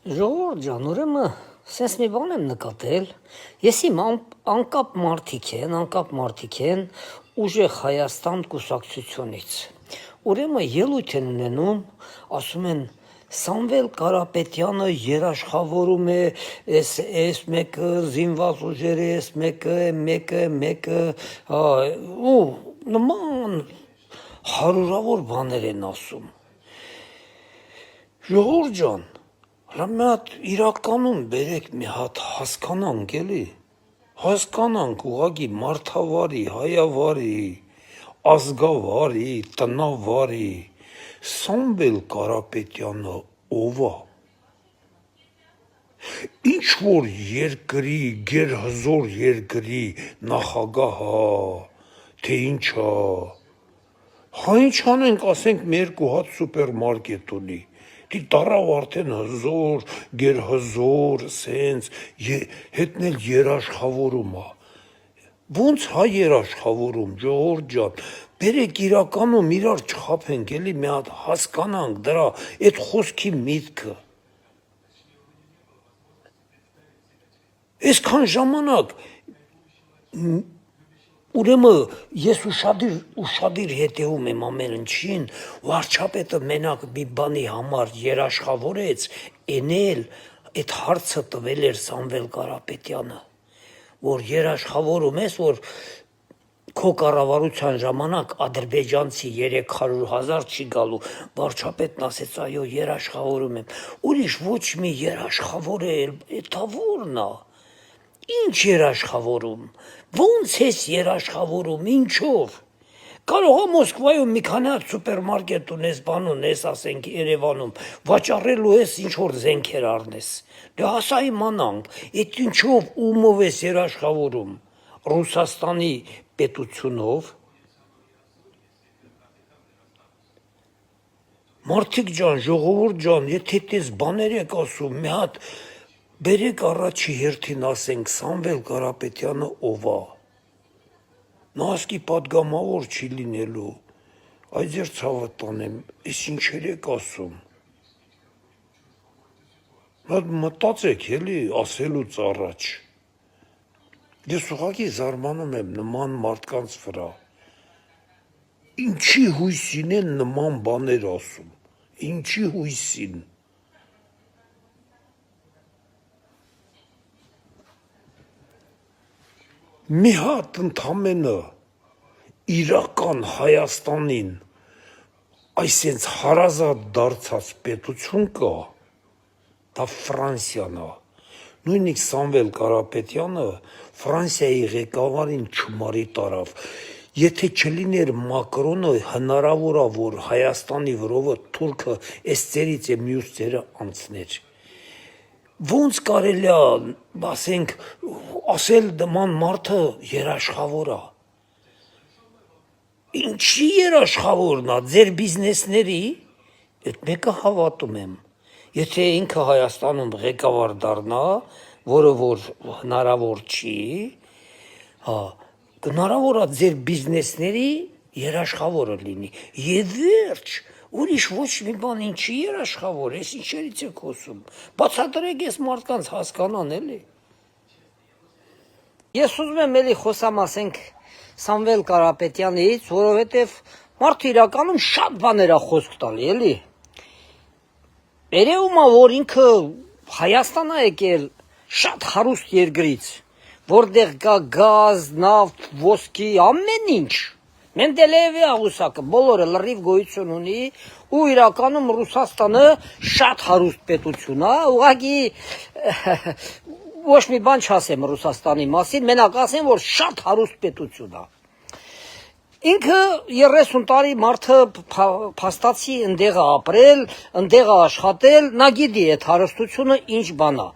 Ժողովուրդ ջան, ուրեմն սենց մի բան եմ նկատել, ես իմ անկապ մարդիկ են ուժեղ Հայաստան կուսակցությունից, ուրեմն ելույթ են ունենում, ասում են Սամվել Կարապետյանը երաշխավորում է այս մեկը, զինված ուժերը, այս մեկը, ու նման հարյուրավոր բաներ են ասում, ժողովուրդ ջան, հլա մի հատ իրականում բերեք մի հատ հասկանանք էլի, հասկանանք ուղղակի մարդավարի, հայավարի, ազգավարի, տնավարի, Սամվել Կարապետյանը ով է, ինչ որ երկրի, գերհզոր երկրի նախագահ է, թե ինչ է, հա ինչ անենք, ասենք մի երկու հատ սուպերմարկետ ունի, դի դարավ արդեն հզոր, գերհզոր, սենց, հետն էլ երաշխավորում է, ոնց հա երաշխավորում, ժողովուրդ ջան, բերեք իրականում իրար չխաբենք, էլի մի հատ հասկանանք դրա, այդ խոսքի միտքը, այսքան ժամանակ, ուրեմն ես ուշադիր հետևում եմ ամեն ինչին, վարչապետը մենակ մի բանի համար երաշխավորեց, էնել այդ հարցը տվել էր Սամվել Կարապետյանը, որ երաշխավորում ես, որ քո կառավարության ժամանակ ադրբեջանցի 300,000 չի գալու, վարչապետն ասեց այո երաշխավորում եմ, ուրիշ ոչ մի երաշխավորել, դա որն է, ինչ երաշխավորում, ոնց ես երաշխավորում, ինչով, կարող է Մոսկվայում մի քանի հատ սուպերմարկետ ունես, բան ունես, ասենք Երևանում, վաճառելու ես ինչ որ զենքեր առնես, դե հասա իմանանք, այդ ինչով ումով ես երաշխավորում, Ռուսաստանի պետությունով, մարդիկ ջան, ժողովուրդ ջան, եթե տես բաներ եք ասում, մի հատ բերեք առաջի հերթին ասենք Սամվել Կարապետյանը ով է, նա ասկի պատգամավոր չի լինելու, այ ձեր ցավը տանեմ, այս ինչեր եք ասում, մտածեք էլի ասելուց առաջ, ես ուղղակի զարմանում եմ նման մարդկանց վրա, ինչի հույսին են նման բաներ ասում, ինչի հույսին, մի հատ ընդամենը իրական Հայաստանին այսենց հարազատ դարձած պետություն կա, դա Ֆրանսիան է, նույնիսկ Սամվել Կարապետյանը Ֆրանսիայի ղեկավարին չմարի տարավ, եթե չլիներ Մակրոնը հնարավոր է, որ Հայաստանի վրովը թուրքը այս ծերից է մյուս ծերը անցներ, ոնց կարելի է, ասենք, ասել նման մարդը երաշխավոր է, ինչի երաշխավորն է, ձեր բիզնեսների, այդ մեկը հավատում եմ, եթե ինքը Հայաստանում ղեկավար դառնա, որը որ հնարավոր չի, հնարավոր է ձեր բիզնեսների երաշխավորը լինի, և վերջ, ուրիշ ոչ մի բան ինչի երաշխավոր, ես ինչերից եք խոսում, բացատրեք ես մարդկանց հասկանան էլի, ես ուզում եմ էլի խոսամ ասենք Սամվել Կարապետյանից, որովհետև մարդը իրականում շատ բաներ է խոսք տալի, էլի։ Երևում է, որ ինքը Հայաստան է եկել շատ հարուստ երկրից, որտեղ կա գազ, նավթ, ոսկի, ամեն ինչ։ Մենդելեևի աղյուսակը բոլորը լրիվ գոյություն ունի, ու իրականում Ռուսաստանը շատ հարուստ պետություն է, ուղղակի ոչ մի բան չասեմ Ռուսաստանի մասին, մենակ ասեմ, որ շատ հարուստ պետություն է։ Ինքը 30 տարի մարդը փաստացի ընդեղ է ապրել, ընդեղ է աշխատել, նա գիտի այդ հարստությունը ինչ բան է։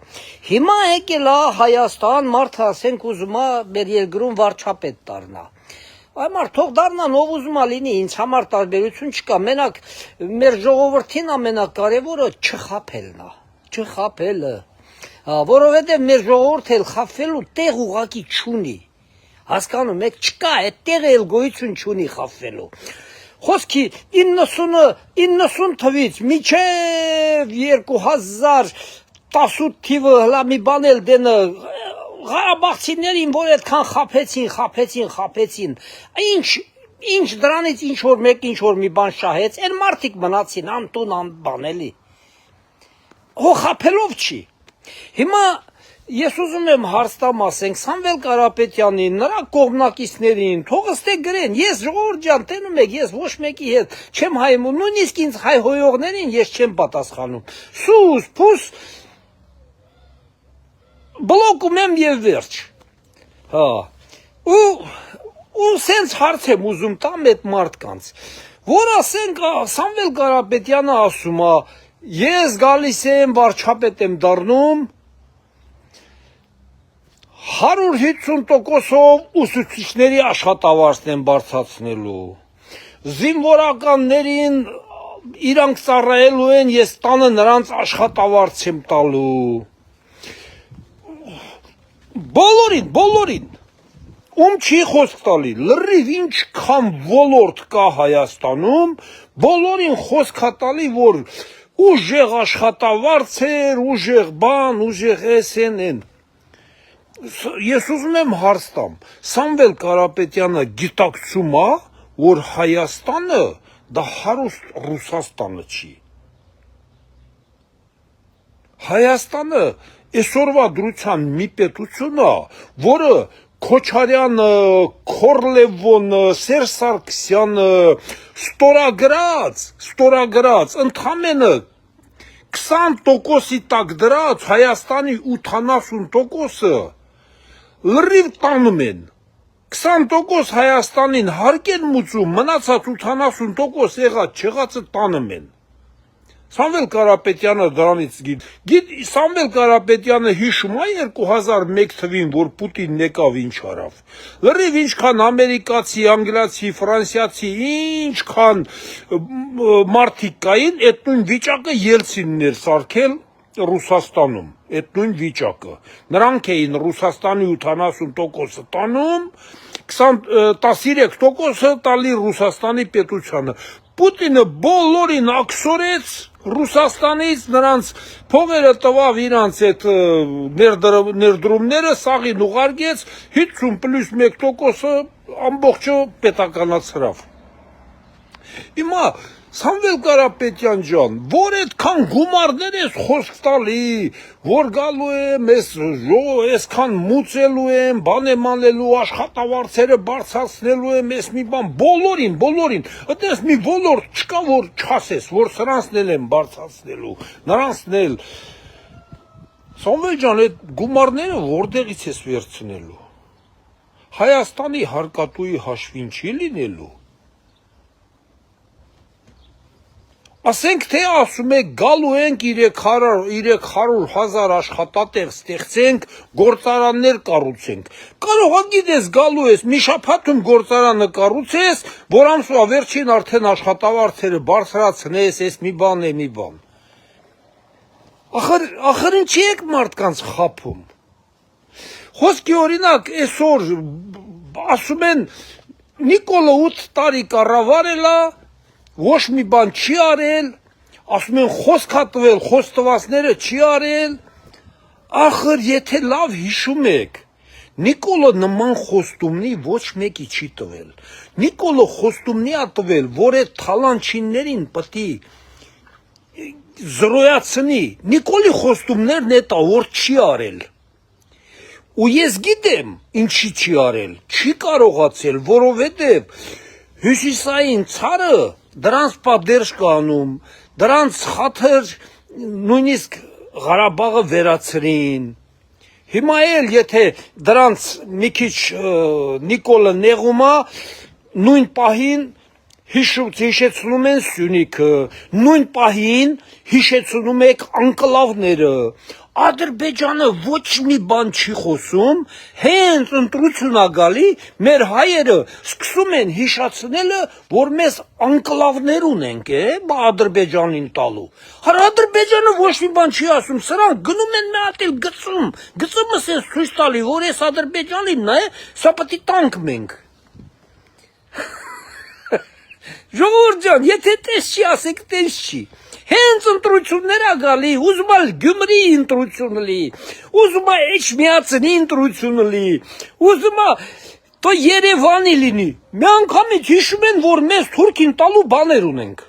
Հիմա եկել է Հայաստան, մարդը ասենք ուզում է մեր երկրում վարչապետ դառնա։ Այ մարդ թող դառնան, ով ուզում է լինի, ինձ համար տարբերություն չկա, մենակ մեր ժողովրդին ամենակարևորը չխաբելն է, չխաբելը, որովհետև մեր ժողովուրդը էլ խաբվելու տեղ ուղղակի չունի, հասկանում եք, չկա, այդ տեղը էլ գոյություն չունի խաբվելու, խոսքի 90 թվից մինչև 2000 18 թիվը հլա մի բան էլ դենը Ղարաբաղցիներին, որ այդքան խափեցին, ինչ դրանից ինչ որ մեկ ինչ որ մի բան շահեց, այն մարդիկ մնացին անտուն անբան էլի։ Հո խափելով չի։ Հիմա ես ուզում եմ հարստամ ասենք Սամվել Կարապետյանին, նրա կողմնակիցներին, թող ըստե գրեն, ես ժողովուրդ ջան, տենում եք, ես ոչ մեկի հետ չեմ հայմում, նույնիսկ ինձ հայ հոյողներին ես չեմ պատասխանում։ Սուս, փուս բլոկում եմ եւ վերջ։ Հա։ Ու սենց հարց եմ ուզում տամ այդ մարդկանց, որ ասենք Սամվել Կարապետյանը ասում է, ես գալիս եմ վարչապետ եմ դառնում 150%-ով ուսուցիչների աշխատավարձն են բարձրացնելու։ Զինվորականներին իրանք ծառայելու են, ես տանը նրանց աշխատավարձ եմ տալու։ Բոլորին, ում չի խոսք տալի, լրիվ ինչքան ոլորտ կա Հայաստանում, բոլորին խոսք տալի, որ ուժեղ աշխատավարձեր, ուժեղ բան, ուժեղ են։ Ես ուզում եմ հարստամ, Սամվել Կարապետյանը գիտակցում է, որ Հայաստանը դա հարուստ Ռուսաստանը չի։ Հայաստանը այսօրվա դրության մի պետություն է, որը Քոչարյանը, Քորլևոնը, Սերժ Սարգսյանը ստորագրած ընդամենը 20%-ի տակ դրած Հայաստանի 80%-ը լրիվ տանում են, 20% Հայաստանին հարկ են մուծում, մնացած 80% եղած չեղածը տանում են։ Սամվել Կարապետյանը դրանից Սամվել Կարապետյանը հիշում է 2001 թվին, որ Պուտինն եկավ ինչ արավ։ Լրիվ ինչքան ամերիկացի, անգլիացի, ֆրանսիացի, ինչքան մարդիկ կային, այդ նույն վիճակը Ելցինն էր սարքել Ռուսաստանում, այդ նույն վիճակը։ Նրանք էին Ռուսաստանի 80%-ը տանում, 13%-ը տալի Ռուսաստանի պետությանը։ Պուտինը բոլորին աքսորեց Ռուսաստանից, նրանց փողերը տվավ իրանց այդ ներդրումները, սաղին ուղարկեց, 50+1%-ը ամբողջը պետականացրավ։ Հիմա Սամվել Կարապետյան ջան, որ այդքան գումարներ ես խոսք տալի, որ գալու եմ, այսքան մուծելու եմ, բան եմ անելու, աշխատավարձերը բարձրացնելու եմ, ես մի բան, բոլորին, այդպես մի ոլորտ չկա, որ չասես, որ սրանցն էլ եմ բարձրացնելու, նրանցն էլ։ Սամվել ջան, այդ գումարները որտեղից ես վերցնելու։ Հայաստանի հարկատուի հաշվին չի լինելու։ Ասենք թե ասում եք գալու ենք 300,000 աշխատատեղ ստեղծենք, գործարաններ կառուցենք։ Կարող է գիտես գալու ես, մի շաբաթում գործարանը կառուցես, որ ամսվա վերջին արդեն աշխատավարձերը բարձրացնես, ես մի բան։ Ախր ինչի եք մարդկանց խափում։ Խոսքի օրինակ այսօր ասում են Նիկոլը 8 տարի կառավարել է, ոչ մի բան չի արել, ասում են խոսք տվել, խոստվածները չի արել, ախր եթե լավ հիշում եք, Նիկոլը նման խոստումնի ոչ մեկի չի տվել, Նիկոլը խոստումնի ա տվել, որ այդ թալանչիններին պտի զրոյացնի, Նիկոլի խոստումներն էտա, որ չի արել, ու ես գիտեմ ինչի չի արել, չի կարողացել, որովհետև հյուսիսային ցարը դրանց պատերժ կանում, դրանց խաթր նույնիսկ Ղարաբաղը վերացրին։ Հիմա էլ եթե դրանց մի քիչ Նիկոլը նեղում է, նույն պահին հիշեցնում են Սյունիքը, նույն պահին հիշեցնում եք անկլավները, Ադրբեջանը ոչ մի բան չի խոսում, հենց ընտրություն ա գալի, մեր հայերը սկսում են հիշացնելը, որ մեզ անկլավներ ունենք, Ադրբեջանին տալու։ Հար Ադրբեջանը ոչ մի բան չի ասում, սրանք գնում են մի հատ էլ գծումը սենց ցույց տալի, որ այս Ադրբեջանին է, սա պետք է տանք մենք։ Ժողովուրդ ջան, եթե տես չի, ասեք տես չի։ Հենց ընտրություններ ա գալի, ուզում ա Գյումրի ընտրություն լի, ուզում ա Էջմիածնի ընտրություն լի, ուզում ա તો Երևանի լինի։ Մի անգամից հիշում են, որ մեզ թուրքին տալու բաներ ունենք։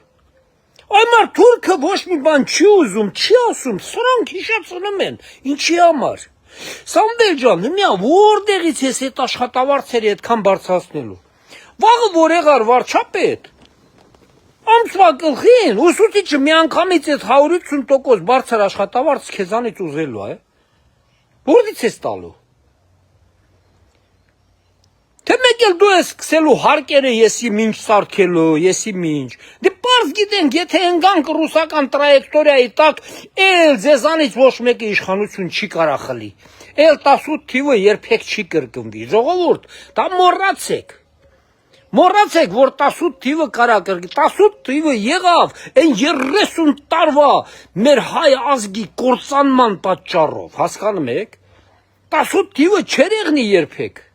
Այմար թուրքը ոչ մի բան չի ուզում, չի ասում, սրանք հիշացնում են, ինչի համար։ Սամվել ջան, հիմա որտեղից ես այդ աշխատավարձերը այդքան բարձրացնելու։ Վաղը որ եղար վարչապետ, ամսվա գլխին, ուսուցիչը մի անգամից այդ 180% բարձր աշխատավարձ քեզանից ուզելու է։ Որտից ես տալու։ Թե մեկ էլ դու ես սկսելու հարկերը եսի մինչ սարքելու, եսի մինչ։ Դե պարզ գիտենք, եթե ընկանք ռուսական տրայեկտորիայի տակ, էլ ձեզանից ոչ մեկը իշխանություն չի կարա խլի։ Էլ 18 թիվը երբեք չի կրկնվի։ Ժողովուրդ, դա մոռացեք։ Մոռացեք, որ 18 թիվը կարա կրկնվի։ 18 թիվը եղավ այն 30 տարվա մեր հայ ազգի կործանման պատճառով, հասկանում եք։ 18 թիվը չեր եղնի երբեք։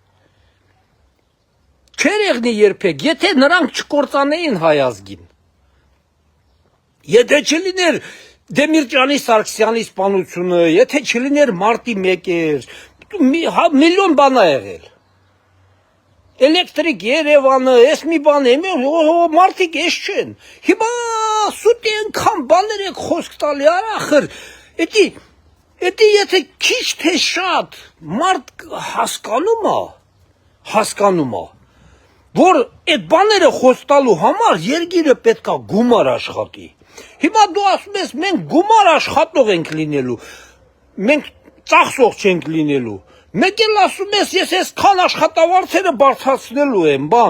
Չեր եղնի երբեք, եթե նրանք չկործանեին հայ ազգին։ Եթե չլիներ Դեմիրճյանի Սարգսյանի սպանությունը, եթե չլիներ մարտի 1-էր, միլիոն բան ա եղել։ Էլեկտրիկ Երևանը, ես մի բան եմ, մարդիկ ես չեն։ Հիմա սուտի ենքան բաներ եք խոսք տալի, արախր, էդի եթե քիչ թե շատ մարդ հասկանում ա, որ այդ բաները խոստալու համար երկիրը պետքա գումար աշխատի։ Հիմա դու ասում ես մենք գումար աշխատող ենք լինելու, մենք ծախսող չենք լինելու։ Մեկ էլ ասում ես ես այսքան աշխատավարձերը բարձրացնելու եմ, բա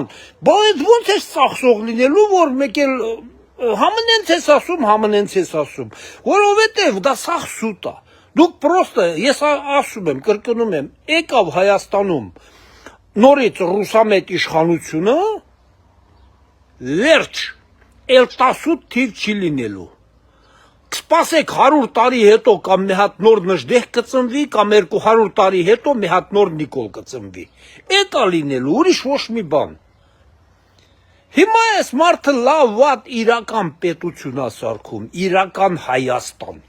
այդ ո՞նց ես ծախսող լինելու, որ մեկ էլ համնենց ես ասում, որովհետև դա սաղ սուտ է։ Դուք պրոստը, ես ասում եմ, կրկնում եմ, եկավ Հայաստանում նորից ռուսամետ իշխանությունը, վերջ, էլ 18 թիվ չի լինելու։ Կսպասեք 100 տարի հետո կամ մի հատ նոր նժդեհ կծնվի, կամ 200 տարի հետո մի հատ նոր Նիկոլ կծնվի։ Էդ ա լինելու, ուրիշ ոչ մի բան։ Հիմա այս մարդը լավ վատ իրական պետություն ա սարքում, իրական Հայաստան։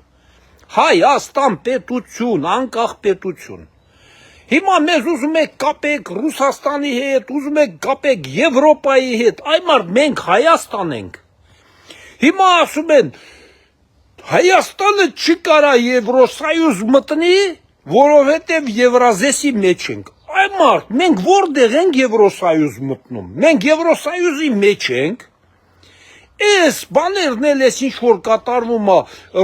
Հայաստան պետություն, անկախ պետություն։ Հիմա մեզ ուզում եք կապեք Ռուսաստանի հետ, ուզում եք կապեք Եվրոպայի հետ, այմար մենք Հայաստան ենք։ Հիմա ասում են, Հայաստանը չի կարա Եվրոսայուզ մտնի, որովհետև Եվրազեսի մեջ ենք։ Այմար, մենք որտեղ ենք Եվրոսայուզ մտնում, մենք Եվրոսայուզի մեջ ենք, այս բաներն էլ ես ինչ-որ կատարվում ա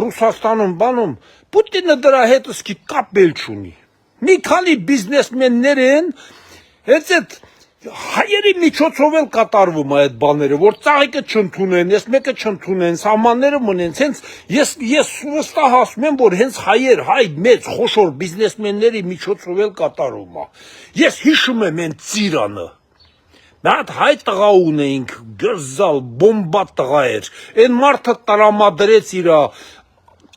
Ռուսաստանում բանում, Պուտինը դրա հետ սկի կապել չունի։ Մի քանի բիզնեսմեններ են, հենց այդ հայերի միջոցով էլ կատարվում է այդ բաները, որ ծաղիկը չընդունեն, ես մեկը չընդունեն, սահմանները մնեն, հենց ես վստահ ասում եմ, որ հենց հայ մեծ խոշոր բիզնեսմենների միջոցով էլ կատարվում է։ Ես հիշում եմ այն Ծիրանը։ Մի հատ հայ տղա ունեինք, գզալ, բոմբա տղա էր, այն մարդը տրամադրեց իր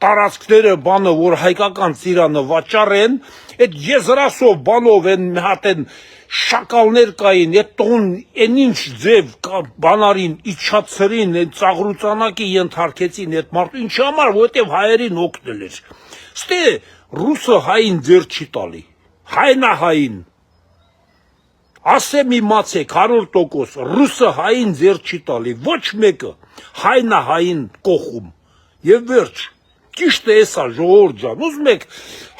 տարածքները բանը, որ հայկական Ծիրանը վաճառեն, այդ եզրասով բանով են մի հատ են շակալներ կային, այդ տողուն են ինչ ձև բանարին, իջացրին, այդ ծաղրուծանակի ենթարկեցին այդ մարդու, ինչի համար, որովհետև հայերին օգնել էր։ Ստե ռուսը հային ձեր չի տալի, հայնա հային, ասեմ իմացեք 100%, ռուսը հային ձեր չի տալի, ոչ մեկը, հայնա հային կողում, և վերջ, ճիշտ է էսա ժողովուրդ ջան, ուզում եք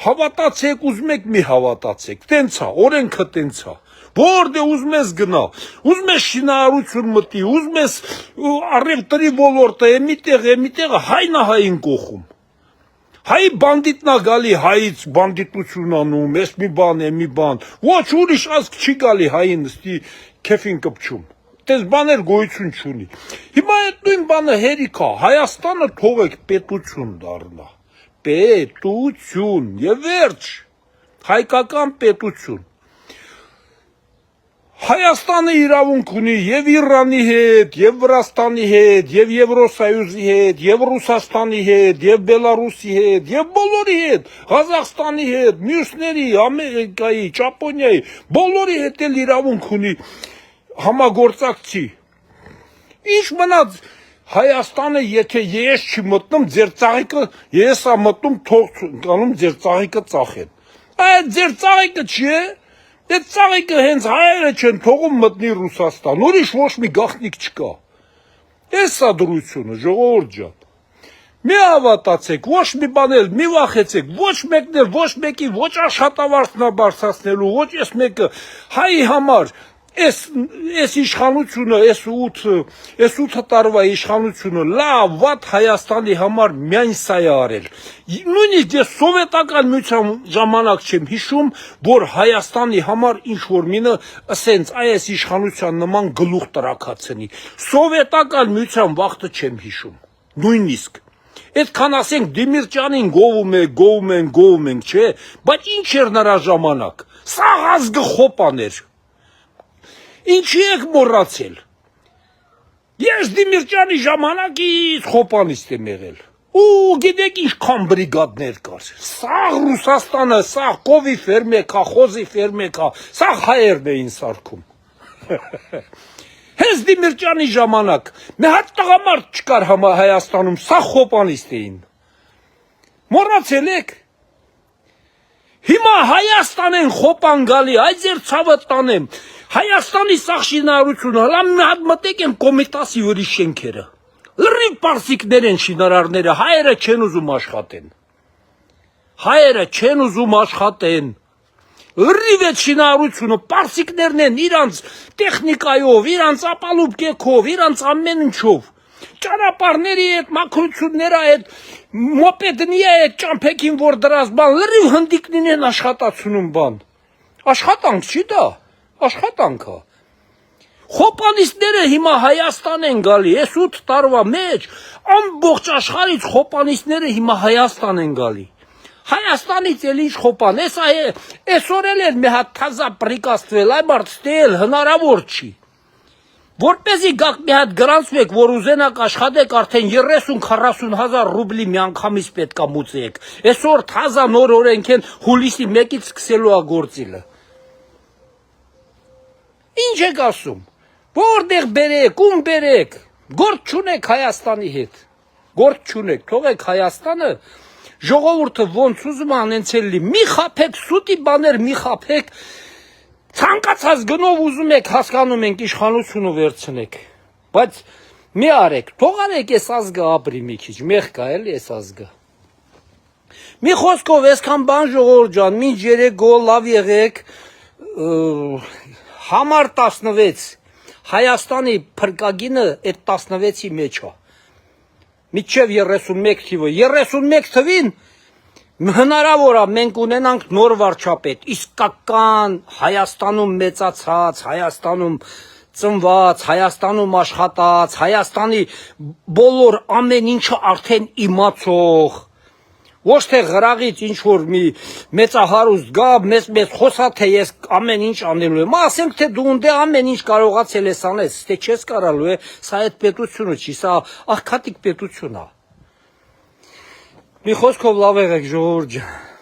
հավատացեք, ուզում եք մի հավատացեք, տենց է, օրենքը տենց է, որտե ուզում ես գնա, ուզում ես շինարարություն մտի, ուզում ես առևտրի ոլորտը, էմիտեղ հայնա հային կողում, հայ բանդիտն ա գալի հայից բանդիտություն անում, ես մի բան, ոչ ուրիշ ազգ չի գալի հային ստի քեֆին կպչում, տես բաներ գոյություն չունի, հիմա այդ նույն բանը հերիք է, Հայաստանը թողեք պետություն դառնա, պետություն, և վերջ, հայկական պետություն, Հայաստանը իրավունք ունի և Իրանի հետ, և Վրաստանի հետ, և Եվրոսայուզի հետ, և Ռուսաստանի հետ, և Բելարուսի հետ, և բոլորի հետ, Ղազախստանի հետ, մյուսների, Ամերիկայի, Ճապոնիայի, բոլորի հետ էլ իրավունք ունի համագործակցի։ Ինչ մնաց Հայաստանը եթե ես չի մտնում ձեր ծաղիկը ես ա մտնում թող կանում ձեր ծաղիկը ծախեն այդ ձեր ծաղիկը չի այդ ծաղիկը հենց հայերը չեն թողում մտնի Ռուսաստան ուրիշ ոչ մի գաղտնիք չկա Էս է դրությունը ժողովուրդ ջան Մի հավատացեք ոչ մի բան էլ մի վախեցեք ոչ մեկն էլ ոչ մեկի ոչ աշխատավարձն է բարձրացնելու ոչ այս մեկը հայի համար Այս իշխանությունը, այս 8 տարվա իշխանությունը լավ, վատ Հայաստանի համար միայն սա է արել։ Նույնիսկ ես սովետական միության ժամանակ չեմ հիշում, որ Հայաստանի համար ինչ-որ մինը ասենց այս իշխանության նման գլուխ տրաքացնի։ Սովետական միության վաղտը չեմ հիշում։ Նույնիսկ Այդքան ասենք Դիմիրճյանին գովում ենք, չէ, բայց ինչ էր նրա ժամանակ։ Սա ազգը խոպաներ։ Ինչի եք մոռացել։ Ես Դիմիրճյանի ժամանակից խոպանիստ եմ եղել։ Ու գիտեք ինչքան բրիգադներ կար։ Սաղ Ռուսաստանը, սաղ կովի ֆերմեկա, խոզի ֆերմեկա, սաղ հայերն էին սարքում։ Հենց Դիմիրճյանի ժամանակ մի հատ տղամարդ չկար Հայաստանում, սաղ խոպանիստ էին։ Մոռացել եք։ Հիմա Հայաստան են խոպան գալի, այ ձեր ցավը տանեմ։ Հայաստանի սաղ շինարարությունը, հլա մի հատ մտեք են Կոմիտասի ուրիշ շենքերը։ Լրիվ պարսիկներ են շինարարները, հայերը չեն ուզում աշխատեն։ Հայերը չեն ուզում աշխատեն։ Լրիվ այդ շինարարությունը, պարսիկներն են իրանց տեխնիկայով, իրանց ապալուպկեքով, իրանց ամեն ինչով։ Ճանապարհների հետ, մաքրությունները հետ, մոպեդնի հետ, ճամփեքին որ դրած բան, լրիվ հնդիկնին են աշխատացնում բան։ Աշխատանք չի դա։ Աշխատանք է։ Խոպանիստները հիմա Հայաստան են գալի, այս 8 տարվա մեջ ամբողջ աշխարհից խոպանիստները հիմա Հայաստան են գալի։ Հայաստանից էլ ինչ խոպան, այսօր էլ մի հատ թազա պրիկաստվել, այ մարդ ստել հնարավոր չի։ Որպեսի գաք մի հատ գրանցվեք, որ ուզենակ աշխատեք, արդեն 30-40 հազար ռուբլի միանգամից պետքա մուծեք։ Այսօր թազա նոր օրենք են հուլիսի 1-ից սկսելու է գործիլը։ Ինչ եք ասում, որտեղ բերեք, ում բերեք, գործ չունեք Հայաստանի հետ, գործ չունեք, թողեք Հայաստանը, ժողովուրդը ոնց ուզում անենցել լի, մի խապեք, սուտի բաներ մի խապեք, ցանկացած գնով ուզում եք, հասկանում ենք իշխանությունը վերցնեք, բայց մի արեք, թողարեք այս ազգը ապրի մի քիչ, մեղք է էլի այս ազգը։ Մի խոսքով այսքան բան ժողովուրդ ջան, մինչ երեկո լավ եղեք, Համար 16 Հայաստանի փրկագինը այդ 16-ի մեջ է։ Մինչև 31 թիվը, 31 թվին հնարավոր է մենք ունենանք նոր վարչապետ, իսկական Հայաստանում մեծացած, Հայաստանում ծնված, Հայաստանում աշխատած, Հայաստանի բոլոր ամեն ինչը արդեն իմացող Ոչ թե գրաղից ինչ-որ մի մեծահարուստ գա, մեծ խոսա, թե ես ամեն ինչ անելու եմ, ասենք, թե դու ունդե ամեն ինչ կարողացել ես անես, թե չես կարալու է, սա այդ պետությունը չի, սա աղքատիկ պետություն է։ Մի խոսքով լավ եղեք ժողովուրդ ջան։